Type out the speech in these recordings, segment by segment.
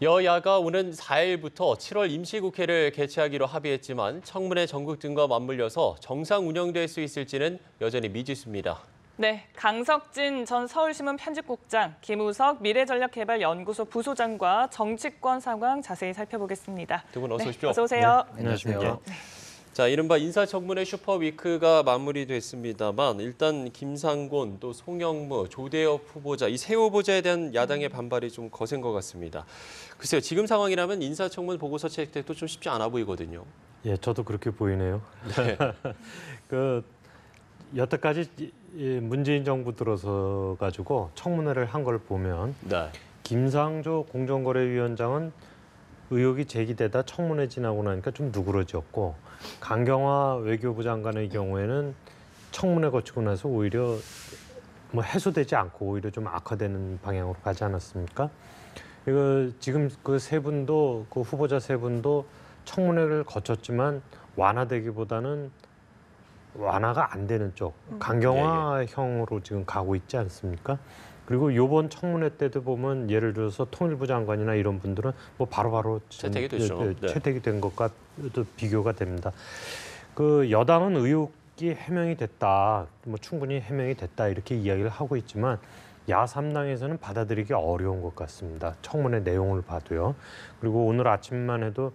여야가 오는 4일부터 7월 임시국회를 개최하기로 합의했지만 청문회 전국 등과 맞물려서 정상 운영될 수 있을지는 여전히 미지수입니다. 네, 강석진 전 서울신문 편집국장, 김우석 미래전략개발연구소 부소장과 정치권 상황 자세히 살펴보겠습니다. 두 분 어서 오십시오. 어서 오세요. 네, 안녕하십니까. 자, 이른바 인사청문회 슈퍼위크가 마무리됐습니다만 일단 김상곤, 또 송영무, 조대엽 후보자, 이 세 후보자에 대한 야당의 반발이 좀 거센 것 같습니다. 글쎄요, 지금 상황이라면 인사청문 보고서 채택도 좀 쉽지 않아 보이거든요. 예, 저도 그렇게 보이네요. 네. 여태까지 문재인 정부 들어서 가지고 청문회를 한 걸 보면 네. 김상조 공정거래위원장은 의혹이 제기되다 청문회 지나고 나니까 좀 누그러졌고 강경화 외교부 장관의 경우에는 청문회 거치고 나서 오히려 뭐 해소되지 않고 오히려 좀 악화되는 방향으로 가지 않았습니까? 이거 지금 그 세 분도 그 후보자 세 분도 청문회를 거쳤지만 완화되기보다는 완화가 안 되는 쪽 강경화형으로 지금 가고 있지 않습니까? 그리고 이번 청문회 때도 보면 예를 들어서 통일부 장관이나 이런 분들은 뭐 바로바로 채택이 됐죠. 네. 채택이 된 것과도 비교가 됩니다. 그 여당은 의혹이 해명이 됐다, 뭐 충분히 해명이 됐다 이렇게 이야기를 하고 있지만 야3당에서는 받아들이기 어려운 것 같습니다. 청문회 내용을 봐도요. 그리고 오늘 아침만 해도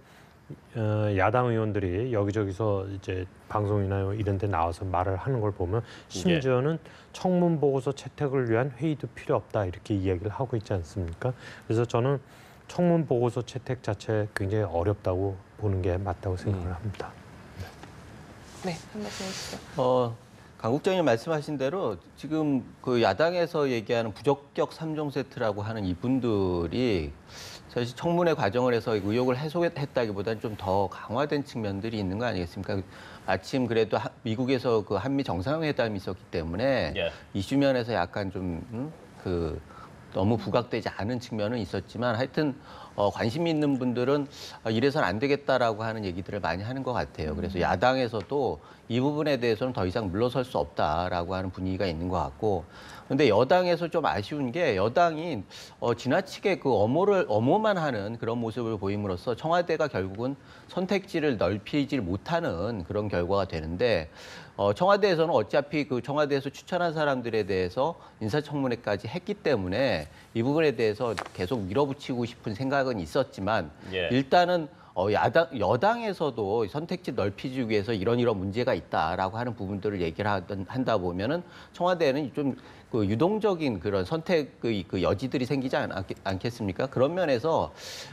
야당 의원들이 여기저기서 이제 방송이나 이런 데 나와서 말을 하는 걸 보면 심지어는 청문 보고서 채택을 위한 회의도 필요 없다 이렇게 이야기를 하고 있지 않습니까? 그래서 저는 청문 보고서 채택 자체 굉장히 어렵다고 보는 게 맞다고 생각을 합니다. 네, 한 말씀 해주시죠. 강 국장님 말씀하신 대로 지금 그 야당에서 얘기하는 부적격 3종 세트라고 하는 이분들이 사실 청문회 과정을 해서 의혹을 해소했다기보다는 좀 더 강화된 측면들이 있는 거 아니겠습니까? 마침 그래도 미국에서 그 한미 정상회담이 있었기 때문에 이슈 면에서 약간 좀 너무 부각되지 않은 측면은 있었지만 하여튼 관심 있는 분들은 이래서는 안 되겠다라고 하는 얘기들을 많이 하는 것 같아요. 그래서 야당에서도 이 부분에 대해서는 더 이상 물러설 수 없다라고 하는 분위기가 있는 것 같고, 그런데 여당에서 좀 아쉬운 게 여당이 지나치게 그 엄호만 하는 그런 모습을 보임으로써 청와대가 결국은 선택지를 넓히질 못하는 그런 결과가 되는데, 청와대에서는 어차피 그 청와대에서 추천한 사람들에 대해서 인사청문회까지 했기 때문에 이 부분에 대해서 계속 밀어붙이고 싶은 생각은 있었지만 일단은 여당에서도 선택지 넓히기 위해서 이런 문제가 있다라고 하는 부분들을 얘기를 한다 보면은 청와대는 좀 그 유동적인 그런 선택의 그 여지들이 생기지 않겠습니까? 그런 면에서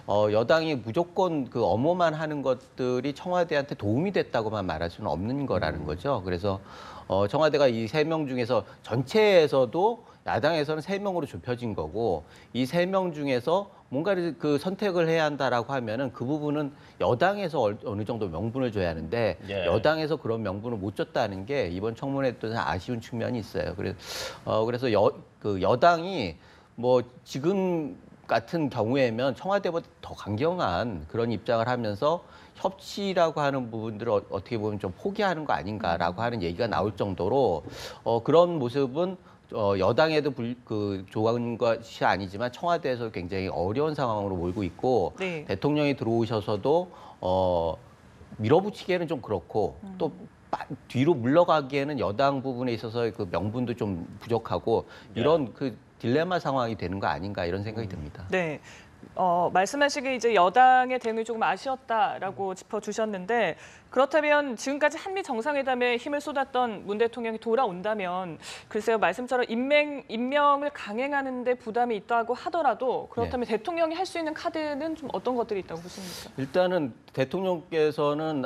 여당이 무조건 그 엄호만 하는 것들이 청와대한테 도움이 됐다고만 말할 수는 없는 거라는 거죠. 그래서 청와대가 이 3명 중에서 전체에서도 야당에서는 3명으로 좁혀진 거고, 이 3명 중에서 뭔가를 그 선택을 해야 한다라고 하면은 그 부분은 여당에서 어느 정도 명분을 줘야 하는데 여당에서 그런 명분을 못 줬다는 게 이번 청문회 또 아쉬운 측면이 있어요. 그래서 여당이 뭐 지금 같은 경우에면 청와대보다 더 강경한 그런 입장을 하면서 협치라고 하는 부분들을 어떻게 보면 좀 포기하는 거 아닌가라고 하는 얘기가 나올 정도로 그런 모습은 여당에도 좋은 것이 아니지만 청와대에서 굉장히 어려운 상황으로 몰고 있고, 대통령이 들어오셔서도 밀어붙이기에는 좀 그렇고 또 뒤로 물러가기에는 여당 부분에 있어서 그 명분도 좀 부족하고 이런 그 딜레마 상황이 되는 거 아닌가 이런 생각이 듭니다. 네. 말씀하시기에 이제 여당의 대응이 조금 아쉬웠다라고 짚어주셨는데, 그렇다면 지금까지 한미 정상회담에 힘을 쏟았던 문 대통령이 돌아온다면 글쎄요, 말씀처럼 임명을 강행하는 데 부담이 있다고 하더라도 그렇다면 대통령이 할 수 있는 카드는 좀 어떤 것들이 있다고 보십니까? 일단은 대통령께서는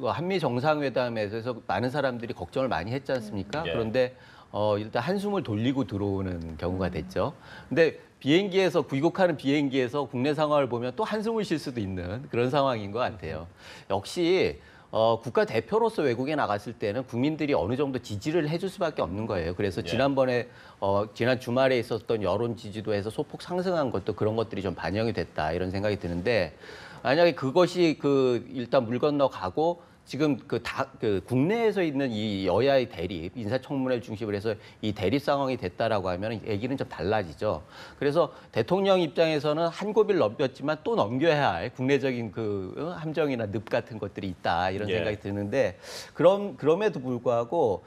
한미 정상회담에 대해서 많은 사람들이 걱정을 많이 했지 않습니까? 그런데 일단 한숨을 돌리고 들어오는 경우가 됐죠. 근데 귀국하는 비행기에서 국내 상황을 보면 또 한숨을 쉴 수도 있는 그런 상황인 것 같아요. 역시 국가 대표로서 외국에 나갔을 때는 국민들이 어느 정도 지지를 해줄 수밖에 없는 거예요. 그래서 지난번에 지난 주말에 있었던 여론 지지도에서 소폭 상승한 것도 그런 것들이 좀 반영이 됐다 이런 생각이 드는데, 만약에 그것이 일단 물 건너가고 지금 그 국내에서 있는 이 여야의 대립, 인사청문회를 중심으로 해서 이 대립 상황이 됐다라고 하면 얘기는 좀 달라지죠. 그래서 대통령 입장에서는 한 고비를 넘겼지만 또 넘겨야 할 국내적인 그 함정이나 늪 같은 것들이 있다 이런 예. 생각이 드는데 그럼에도 불구하고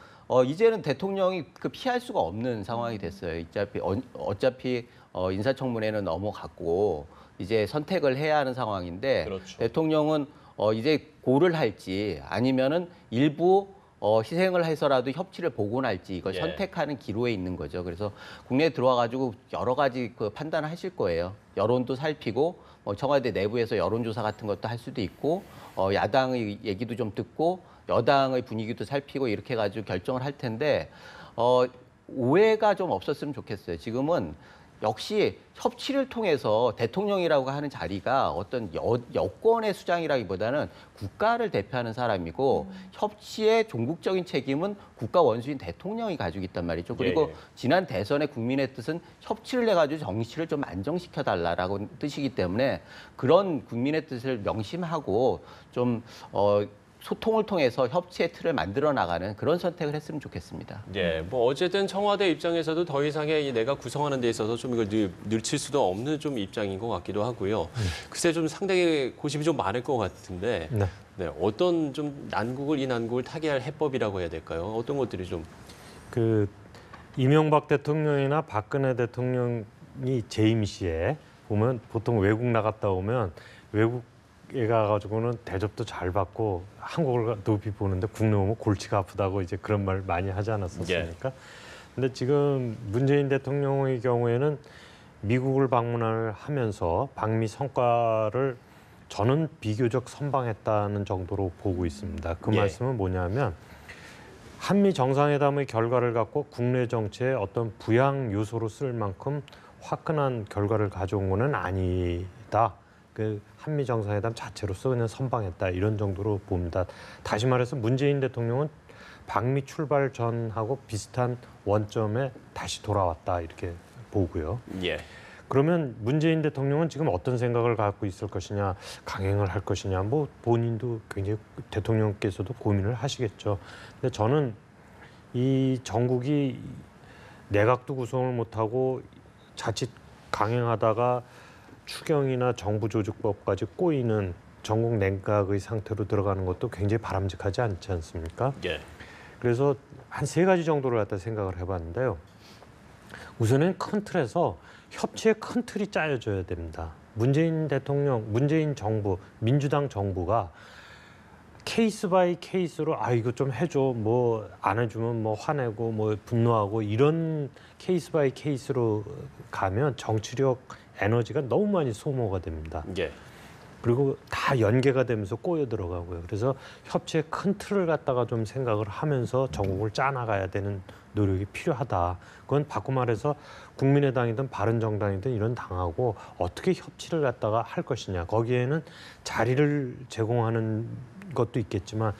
이제는 대통령이 피할 수가 없는 상황이 됐어요. 어차피 인사청문회는 넘어갔고 이제 선택을 해야 하는 상황인데 그렇죠. 대통령은 이제 고를 할지 아니면은 일부 희생을 해서라도 협치를 복원할지 이걸 예. 선택하는 기로에 있는 거죠. 그래서 국내에 들어와 가지고 여러 가지 그 판단을 하실 거예요. 여론도 살피고 청와대 내부에서 여론조사 같은 것도 할 수도 있고 야당의 얘기도 좀 듣고 여당의 분위기도 살피고 이렇게 해가지고 결정을 할 텐데 오해가 좀 없었으면 좋겠어요. 지금은 역시 협치를 통해서 대통령이라고 하는 자리가 어떤 여권의 수장이라기보다는 국가를 대표하는 사람이고 협치의 종국적인 책임은 국가 원수인 대통령이 가지고 있단 말이죠. 그리고 예. 지난 대선의 국민의 뜻은 협치를 해가지고 정치를 좀 안정시켜달라라고 뜻이기 때문에 그런 국민의 뜻을 명심하고 좀 소통을 통해서 협치의 틀을 만들어 나가는 그런 선택을 했으면 좋겠습니다. 예, 뭐 어쨌든 청와대 입장에서도 더 이상의 이 내각 구성하는 데 있어서 좀 이걸 늘칠 수도 없는 좀 입장인 것 같기도 하고요. 글쎄 좀 상당히 고심이 좀 많을 것 같은데 네. 네, 어떤 좀 이 난국을 타개할 해법이라고 해야 될까요? 어떤 것들이 좀 그 이명박 대통령이나 박근혜 대통령이 재임 시에 보면 보통 외국 나갔다 오면 외국에 가가지고는 대접도 잘 받고 한국을 높이 보는데 국내 오면 골치가 아프다고 이제 그런 말 많이 하지 않았었습니까? 근데 지금 문재인 대통령의 경우에는 미국을 방문을 하면서 방미 성과를 저는 비교적 선방했다는 정도로 보고 있습니다. 그 예. 말씀은 뭐냐면 한미 정상회담의 결과를 갖고 국내 정치에 어떤 부양 요소로 쓸 만큼 화끈한 결과를 가져온 것은 아니다. 그 한미 정상회담 자체로서 그냥 선방했다 이런 정도로 봅니다. 다시 말해서 문재인 대통령은 방미 출발 전하고 비슷한 원점에 다시 돌아왔다 이렇게 보고요. 예. 그러면 문재인 대통령은 지금 어떤 생각을 갖고 있을 것이냐, 강행을 할 것이냐, 뭐 본인도 굉장히 대통령께서도 고민을 하시겠죠. 근데 저는 이 정국이 내각도 구성을 못하고 자칫 강행하다가 추경이나 정부조직법까지 꼬이는 전국 냉각의 상태로 들어가는 것도 굉장히 바람직하지 않지 않습니까? 예. 그래서 한 3가지 정도를 갖다 생각을 해봤는데요. 우선은 큰 틀에서 협치의 큰 틀이 짜여져야 됩니다. 문재인 대통령, 문재인 정부, 민주당 정부가 케이스 바이 케이스로 이거 좀 해줘, 뭐 안 해주면 뭐 화내고 뭐 분노하고 이런 케이스 바이 케이스로 가면 정치력, 에너지가 너무 많이 소모가 됩니다. 예. 그리고 다 연계가 되면서 꼬여 들어가고요. 그래서 협치의 큰 틀을 갖다가 좀 생각을 하면서 전국을 짜나가야 되는 노력이 필요하다. 그건 바꿔 말해서 국민의당이든 바른정당이든 이런 당하고 어떻게 협치를 갖다가 할 것이냐. 거기에는 자리를 제공하는 것도 있겠지만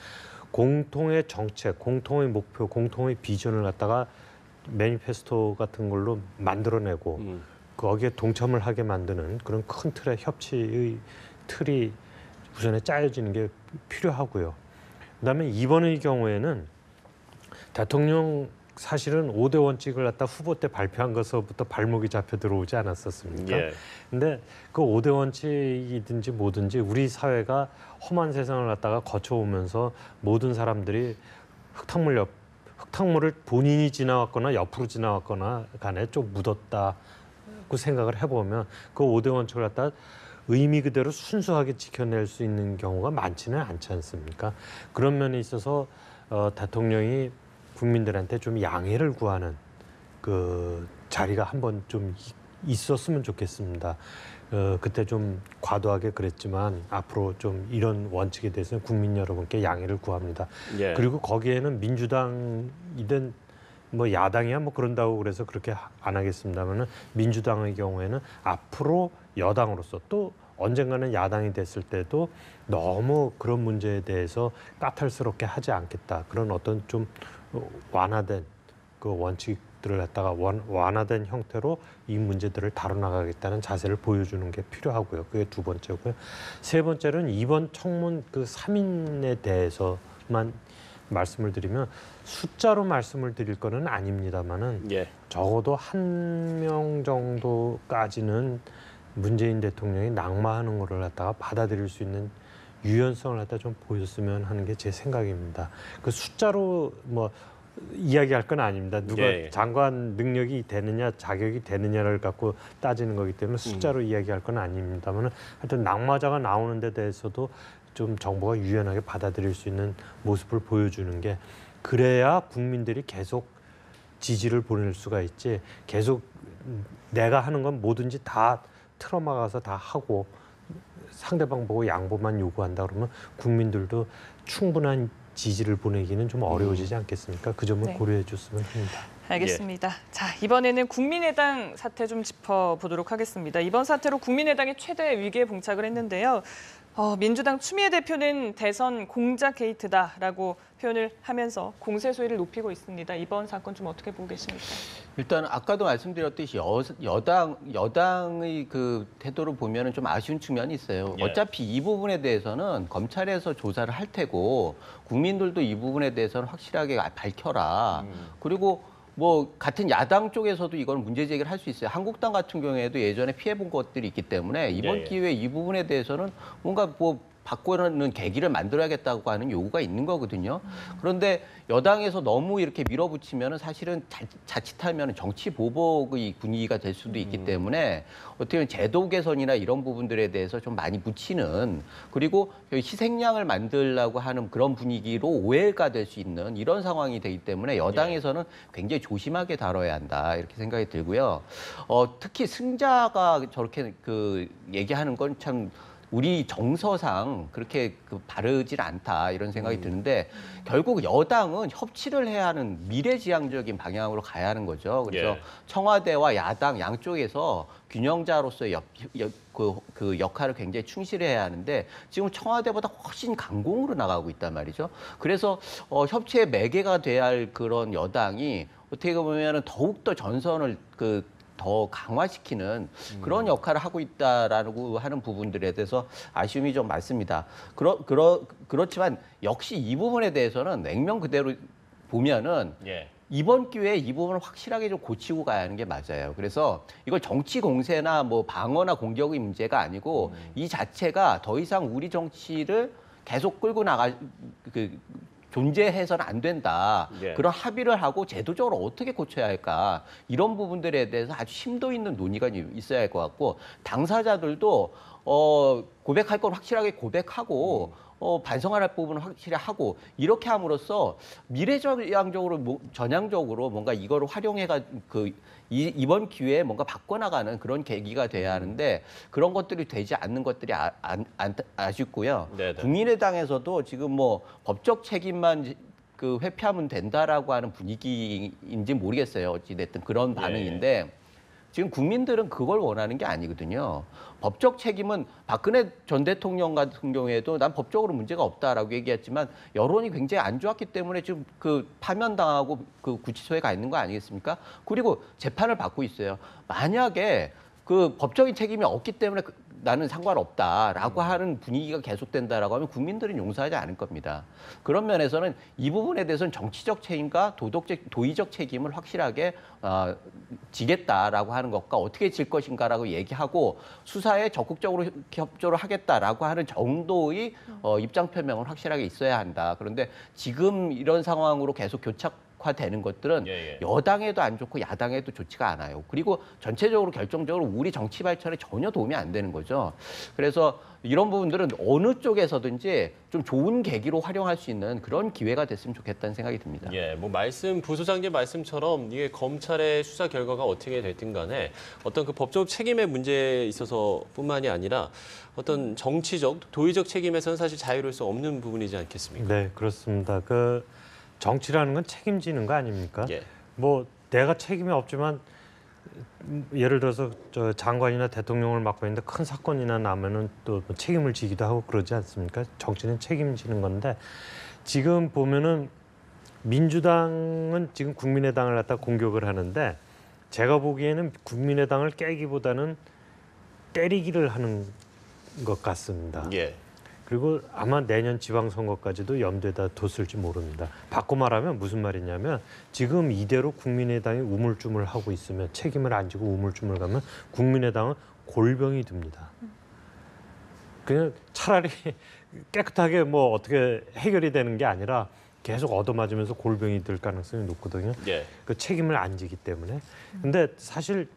공통의 정책, 공통의 목표, 공통의 비전을 갖다가 매니페스토 같은 걸로 만들어내고 거기에 동참을 하게 만드는 그런 큰 틀의 협치의 틀이 우선에 짜여지는 게 필요하고요. 그다음에 이번의 경우에는 대통령 사실은 5대 원칙을 갖다 후보 때 발표한 것서부터 발목이 잡혀 들어오지 않았었습니까? 예. 근데 그 5대 원칙이든지 뭐든지 우리 사회가 험한 세상을 갖다가 거쳐오면서 모든 사람들이 흙탕물을 본인이 지나왔거나 옆으로 지나왔거나 간에 좀 묻었다고 생각을 해보면 그 5대 원칙을 갖다 의미 그대로 순수하게 지켜낼 수 있는 경우가 많지는 않지 않습니까? 그런 면에 있어서 대통령이 국민들한테 좀 양해를 구하는 그 자리가 한번 좀 있었으면 좋겠습니다. 그때 좀 과도하게 그랬지만 앞으로 좀 이런 원칙에 대해서는 국민 여러분께 양해를 구합니다. 예. 그리고 거기에는 민주당이든 뭐 야당이야 뭐 그런다고 그래서 그렇게 안 하겠습니다만은 민주당의 경우에는 앞으로 여당으로서 또 언젠가는 야당이 됐을 때도 너무 그런 문제에 대해서 까탈스럽게 하지 않겠다. 그런 어떤 좀 완화된 그 원칙들을 것들을 갖다가 완화된 형태로 이 문제들을 다뤄나가겠다는 자세를 보여주는 게 필요하고요. 그게 두 번째고요. 세 번째는 이번 청문 그 3인에 대해서만 말씀을 드리면 숫자로 말씀을 드릴 거는 아닙니다만은 예. 적어도 1명 정도까지는 문재인 대통령이 낙마하는 거를 갖다가 받아들일 수 있는 유연성을 갖다 좀 보였으면 하는 게 제 생각입니다. 그 숫자로 뭐 이야기할 건 아닙니다. 누가 예. 장관 능력이 되느냐, 자격이 되느냐를 갖고 따지는 거기 때문에 숫자로 이야기할 건 아닙니다만 하여튼 낙마자가 나오는 데 대해서도 좀 정부가 유연하게 받아들일 수 있는 모습을 보여주는 게 그래야 국민들이 계속 지지를 보낼 수가 있지 계속 내가 하는 건 뭐든지 다 틀어막아서 다 하고 상대방 보고 양보만 요구한다 그러면 국민들도 충분한 지지를 보내기는 좀 어려워지지 않겠습니까? 그 점을 네. 고려해 줬으면 합니다. 알겠습니다. 자, 이번에는 국민의당 사태 좀 짚어보도록 하겠습니다. 이번 사태로 국민의당이 최대 위기에 봉착을 했는데요. 민주당 추미애 대표는 대선 공작 게이트다라고 표현을 하면서 공세 수위를 높이고 있습니다. 이번 사건 좀 어떻게 보고 계십니까? 일단 아까도 말씀드렸듯이 여당의 그 태도를 보면은 좀 아쉬운 측면이 있어요. 예. 어차피 이 부분에 대해서는 검찰에서 조사를 할 테고 국민들도 이 부분에 대해서는 확실하게 밝혀라. 그리고 뭐 같은 야당 쪽에서도 이건 문제 제기를 할 수 있어요. 한국당 같은 경우에도 예전에 피해본 것들이 있기 때문에 이번 예. 기회에 이 부분에 대해서는 뭔가 뭐 바꾸는 계기를 만들어야겠다고 하는 요구가 있는 거거든요. 그런데 여당에서 너무 이렇게 밀어붙이면 사실은 자칫하면 정치 보복의 분위기가 될 수도 있기 때문에 어떻게 보면 제도 개선이나 이런 부분들에 대해서 좀 많이 묻히는 그리고 희생양을 만들려고 하는 그런 분위기로 오해가 될 수 있는 이런 상황이 되기 때문에 여당에서는 굉장히 조심하게 다뤄야 한다 이렇게 생각이 들고요. 특히 승자가 저렇게 그 얘기하는 건 참 우리 정서상 그렇게 바르질 않다 이런 생각이 드는데 결국 여당은 협치를 해야 하는 미래지향적인 방향으로 가야 하는 거죠. 그래서 예. 청와대와 야당 양쪽에서 균형자로서의 그 역할을 굉장히 충실해야 하는데 지금 청와대보다 훨씬 강공으로 나가고 있단 말이죠. 그래서 협치의 매개가 돼야 할 그런 여당이 어떻게 보면은 더욱더 전선을 더 강화시키는 그런 역할을 하고 있다라고 하는 부분들에 대해서 아쉬움이 좀 많습니다. 그렇지만 역시 이 부분에 대해서는 냉면 그대로 보면은 예. 이번 기회에 이 부분을 확실하게 좀 고치고 가야 하는 게 맞아요. 그래서 이걸 정치 공세나 뭐 방어나 공격의 문제가 아니고 이 자체가 더 이상 우리 정치를 계속 끌고 존재해서는 안 된다. 예. 그런 합의를 하고 제도적으로 어떻게 고쳐야 할까. 이런 부분들에 대해서 아주 심도 있는 논의가 있어야 할 것 같고 당사자들도 고백할 건 확실하게 고백하고 반성할 부분은 확실히 하고 이렇게 함으로써 미래지향적으로 전향적으로 뭔가 이거를 활용해가 이번 기회에 뭔가 바꿔나가는 그런 계기가 돼야 하는데 그런 것들이 되지 않는 것들이 아쉽고요. 네네. 국민의당에서도 지금 뭐 법적 책임만 회피하면 된다라고 하는 분위기인지 모르겠어요. 어찌됐든 그런 반응인데 지금 국민들은 그걸 원하는 게 아니거든요. 법적 책임은 박근혜 전 대통령 같은 경우에도 난 법적으로 문제가 없다라고 얘기했지만 여론이 굉장히 안 좋았기 때문에 지금 파면당하고 구치소에 가 있는 거 아니겠습니까? 그리고 재판을 받고 있어요. 만약에 법적인 책임이 없기 때문에 나는 상관없다라고 하는 분위기가 계속된다라고 하면 국민들은 용서하지 않을 겁니다. 그런 면에서는 이 부분에 대해서는 정치적 책임과 도의적 책임을 확실하게 지겠다라고 하는 것과 어떻게 질 것인가라고 얘기하고 수사에 적극적으로 협조를 하겠다라고 하는 정도의 입장 표명은 확실하게 있어야 한다. 그런데 지금 이런 상황으로 계속 교착화되는 것들은 여당에도 안 좋고 야당에도 좋지가 않아요. 그리고 전체적으로 결정적으로 우리 정치 발전에 전혀 도움이 안 되는 거죠. 그래서 이런 부분들은 어느 쪽에서든지 좀 좋은 계기로 활용할 수 있는 그런 기회가 됐으면 좋겠다는 생각이 듭니다. 예, 뭐 부소장님 말씀처럼 이게 검찰의 수사 결과가 어떻게 됐든 간에 어떤 법적 책임의 문제에 있어서뿐만이 아니라 어떤 정치적, 도의적 책임에서는 사실 자유로울 수 없는 부분이지 않겠습니까? 네, 그렇습니다. 정치라는 건 책임지는 거 아닙니까? 예. 뭐 내가 책임이 없지만 예를 들어서 장관이나 대통령을 맡고 있는데 큰 사건이나 나면은 또 책임을 지기도 하고 그러지 않습니까? 정치는 책임지는 건데 지금 보면은 민주당은 지금 국민의당을 갖다 공격을 하는데 제가 보기에는 국민의당을 깨기보다는 때리기를 하는 것 같습니다. 예. 그리고 아마 내년 지방선거까지도 염두에다 뒀을지 모릅니다. 바꿔 말하면 무슨 말이냐면 지금 이대로 국민의당이 우물쭈물하고 있으면 책임을 안 지고 우물쭈물 가면 국민의당은 골병이 듭니다. 그냥 차라리 깨끗하게 뭐 어떻게 해결이 되는 게 아니라 계속 얻어맞으면서 골병이 들 가능성이 높거든요. 예. 그 책임을 안 지기 때문에. 근데 사실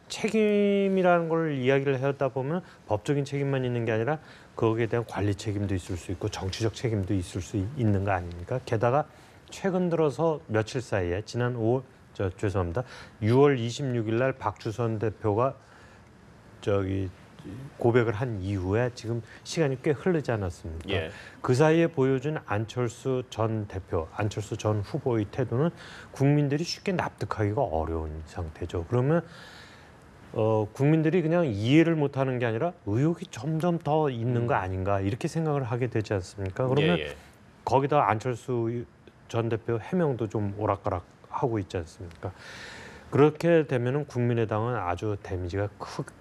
책임이라는 걸 이야기를 하다 보면 법적인 책임만 있는 게 아니라 거기에 대한 관리 책임도 있을 수 있고 정치적 책임도 있을 수 있는 거 아닙니까? 게다가 최근 들어서 며칠 사이에 지난 6월 26일 날 박주선 대표가 고백을 한 이후에 지금 시간이 꽤 흐르지 않았습니까? 예. 그 사이에 보여준 안철수 전 대표, 안철수 전 후보의 태도는 국민들이 쉽게 납득하기가 어려운 상태죠. 그러면 국민들이 그냥 이해를 못하는 게 아니라 의혹이 점점 더 있는 거 아닌가 이렇게 생각을 하게 되지 않습니까? 그러면 예, 예. 거기다 안철수 전 대표 해명도 좀 오락가락 하고 있지 않습니까? 그렇게 되면은 국민의당은 아주 데미지가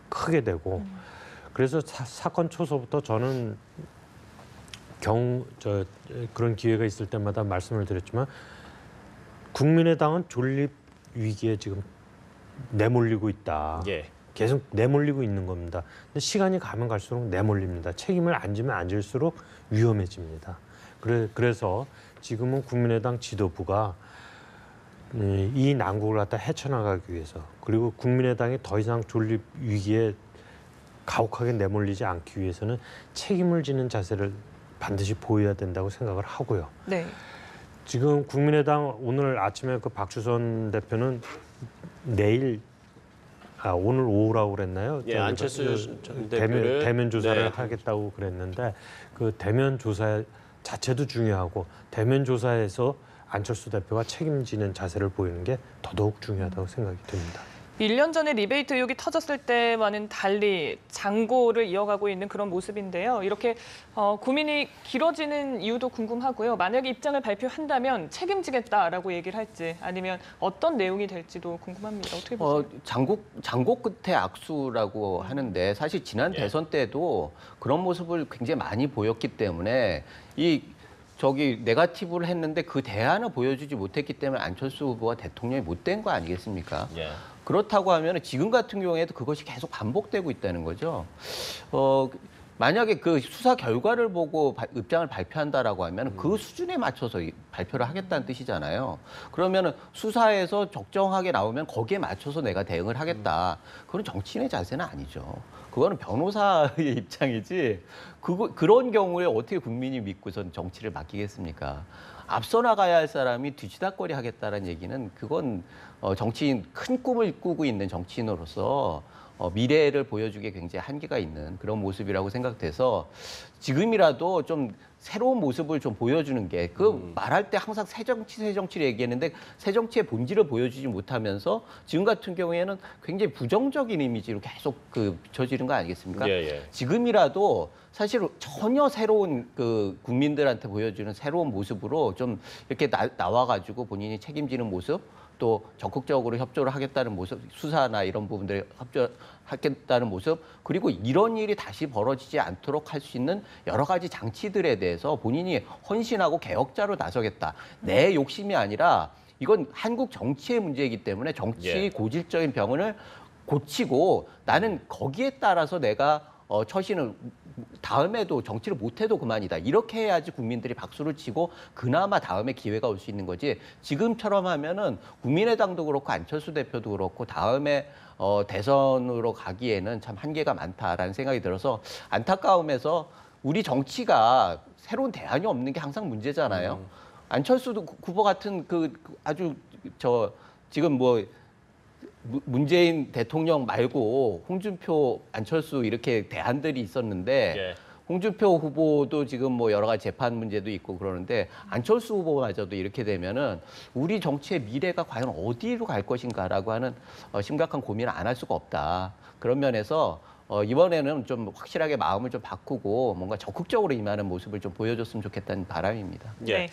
크게 되고 그래서 사건 초서부터 저는 그런 기회가 있을 때마다 말씀을 드렸지만 국민의당은 존립 위기에 지금 내몰리고 있다. 예. 계속 내몰리고 있는 겁니다. 근데 시간이 가면 갈수록 내몰립니다. 책임을 안 지면 안 질수록 위험해집니다. 그래서 지금은 국민의당 지도부가 이 난국을 갖다 헤쳐나가기 위해서 그리고 국민의당이 더 이상 존립 위기에 가혹하게 내몰리지 않기 위해서는 책임을 지는 자세를 반드시 보여야 된다고 생각을 하고요. 네. 지금 국민의당 오늘 아침에 그 박주선 대표는 오늘 오후라고 그랬나요? 예, 안철수 전 대표를 대면 조사를 네. 하겠다고 그랬는데 그 대면 조사 자체도 중요하고 대면 조사에서 안철수 대표가 책임지는 자세를 보이는 게 더더욱 중요하다고 생각이 듭니다. 1년 전에 리베이트 의혹이 터졌을 때와는 달리 장고를 이어가고 있는 그런 모습인데요. 이렇게 고민이 길어지는 이유도 궁금하고요. 만약에 입장을 발표한다면 책임지겠다라고 얘기를 할지 아니면 어떤 내용이 될지도 궁금합니다. 어떻게 보세요? 장고 끝에 악수라고 하는데 사실 지난 예. 대선 때도 그런 모습을 굉장히 많이 보였기 때문에 네거티브를 했는데 그 대안을 보여주지 못했기 때문에 안철수 후보가 대통령이 못 된 거 아니겠습니까? 예. 그렇다고 하면 지금 같은 경우에도 그것이 계속 반복되고 있다는 거죠. 만약에 그 수사 결과를 보고 입장을 발표한다라고 하면 그 수준에 맞춰서 발표를 하겠다는 뜻이잖아요. 그러면 수사에서 적정하게 나오면 거기에 맞춰서 내가 대응을 하겠다. 그건 정치인의 자세는 아니죠. 그거는 변호사의 입장이지. 그런 경우에 어떻게 국민이 믿고선 정치를 맡기겠습니까? 앞서 나가야 할 사람이 뒤치다꺼리 하겠다는 얘기는 그건 정치인 큰 꿈을 꾸고 있는 정치인으로서 미래를 보여주기에 굉장히 한계가 있는 그런 모습이라고 생각돼서 지금이라도 좀 새로운 모습을 좀 보여주는 게 말할 때 항상 새정치를 얘기했는데 새정치의 본질을 보여주지 못하면서 지금 같은 경우에는 굉장히 부정적인 이미지로 계속 비춰지는 거 아니겠습니까? 예, 예. 지금이라도 사실 전혀 새로운 국민들한테 보여주는 새로운 모습으로 좀 이렇게 나와가지고 본인이 책임지는 모습 또 적극적으로 협조를 하겠다는 모습, 수사나 이런 부분들에 협조하겠다는 모습, 그리고 이런 일이 다시 벌어지지 않도록 할 수 있는 여러 가지 장치들에 대해서 본인이 헌신하고 개혁자로 나서겠다. 내 욕심이 아니라 이건 한국 정치의 문제이기 때문에 정치의 고질적인 병을 고치고 나는 거기에 따라서 내가 처신을 다음에도 정치를 못해도 그만이다. 이렇게 해야지 국민들이 박수를 치고 그나마 다음에 기회가 올 수 있는 거지. 지금처럼 하면은 국민의당도 그렇고 안철수 대표도 그렇고 다음에 대선으로 가기에는 참 한계가 많다라는 생각이 들어서 안타까움에서 우리 정치가 새로운 대안이 없는 게 항상 문제잖아요. 안철수 후보 같은 아주 지금 문재인 대통령 말고 홍준표, 안철수 이렇게 대안들이 있었는데 예. 홍준표 후보도 지금 여러 가지 재판 문제도 있고 그러는데 안철수 후보마저도 이렇게 되면은 우리 정치의 미래가 과연 어디로 갈 것인가라고 하는 심각한 고민을 안 할 수가 없다. 그런 면에서 이번에는 좀 확실하게 마음을 좀 바꾸고 뭔가 적극적으로 임하는 모습을 좀 보여줬으면 좋겠다는 바람입니다. 예. 네.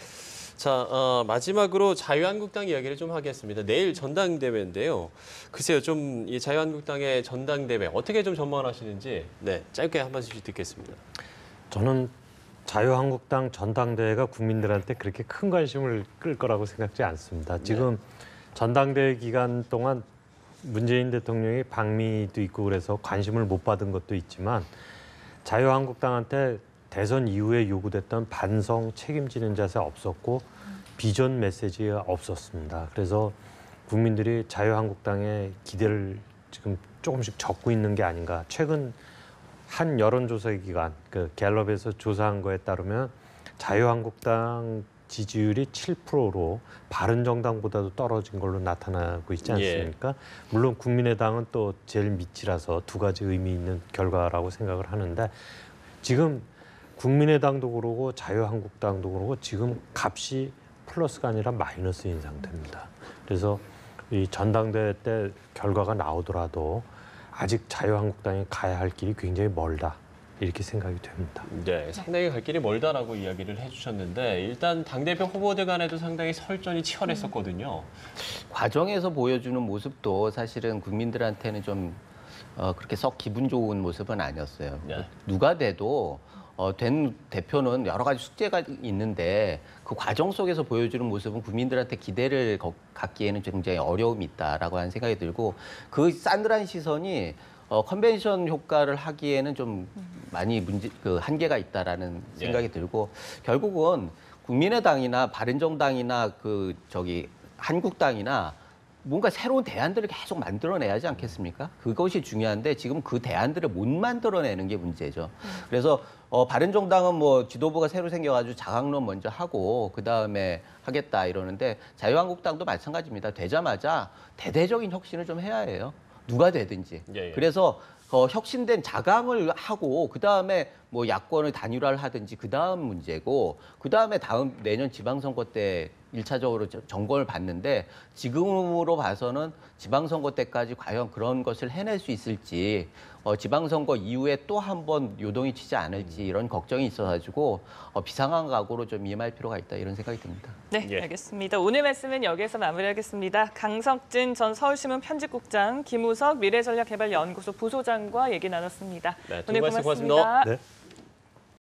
자, 마지막으로 자유한국당 이야기를 좀 하겠습니다. 내일 전당대회인데요. 글쎄요, 좀 이 자유한국당의 전당대회 어떻게 좀 전망하시는지 네, 짧게 한 말씀씩 듣겠습니다. 저는 자유한국당 전당대회가 국민들한테 그렇게 큰 관심을 끌 거라고 생각지 않습니다. 지금 전당대회 기간 동안 문재인 대통령이 방미도 있고 그래서 관심을 못 받은 것도 있지만 자유한국당한테 대선 이후에 요구됐던 반성 책임지는 자세 없었고 비전 메시지가 없었습니다. 그래서 국민들이 자유한국당의 기대를 지금 조금씩 접고 있는 게 아닌가. 최근 한 여론조사 기관, 그 갤럽에서 조사한 거에 따르면 자유한국당 지지율이 7%로 바른정당보다도 떨어진 걸로 나타나고 있지 않습니까? 물론 국민의당은 또 제일 밑이라서 두 가지 의미 있는 결과라고 생각을 하는데 지금 국민의당도 그러고 자유한국당도 그러고 지금 값이 플러스가 아니라 마이너스인 상태입니다. 그래서 이 전당대회 때 결과가 나오더라도 아직 자유한국당이 가야 할 길이 굉장히 멀다. 이렇게 생각이 됩니다. 네, 상당히 갈 길이 멀다라고 이야기를 해주셨는데 일단 당대표 후보들 간에도 상당히 설전이 치열했었거든요. 과정에서 보여주는 모습도 사실은 국민들한테는 좀 그렇게 썩 기분 좋은 모습은 아니었어요. 네. 누가 돼도 된 대표는 여러 가지 숙제가 있는데 그 과정 속에서 보여주는 모습은 국민들한테 기대를 갖기에는 굉장히 어려움이 있다라고 하는 생각이 들고 그 싸늘한 시선이 컨벤션 효과를 하기에는 좀 많이 한계가 있다라는 생각이 들고 결국은 국민의당이나 바른정당이나 한국당이나 뭔가 새로운 대안들을 계속 만들어내야 하지 않겠습니까? 그것이 중요한데 지금 그 대안들을 못 만들어내는 게 문제죠. 그래서 바른정당은 뭐 지도부가 새로 생겨가지고 자강론 먼저 하고 그 다음에 하겠다 이러는데 자유한국당도 마찬가지입니다. 되자마자 대대적인 혁신을 좀 해야 해요. 누가 되든지. 그래서 혁신된 자강을 하고 그 다음에 뭐 야권을 단일화를 하든지 그 다음 문제고 그 다음에 내년 지방선거 때 1차적으로 점검을 받는데 지금으로 봐서는 지방선거 때까지 과연 그런 것을 해낼 수 있을지 지방선거 이후에 또 한 번 요동이 치지 않을지 이런 걱정이 있어가지고 비상한 각오로 좀 임할 필요가 있다 이런 생각이 듭니다. 네, 알겠습니다. 오늘 말씀은 여기서 마무리하겠습니다. 강석진 전 서울신문 편집국장, 김우석 미래전략개발연구소 부소장과 얘기 나눴습니다. 네, 두 오늘 말씀 고맙습니다. 네.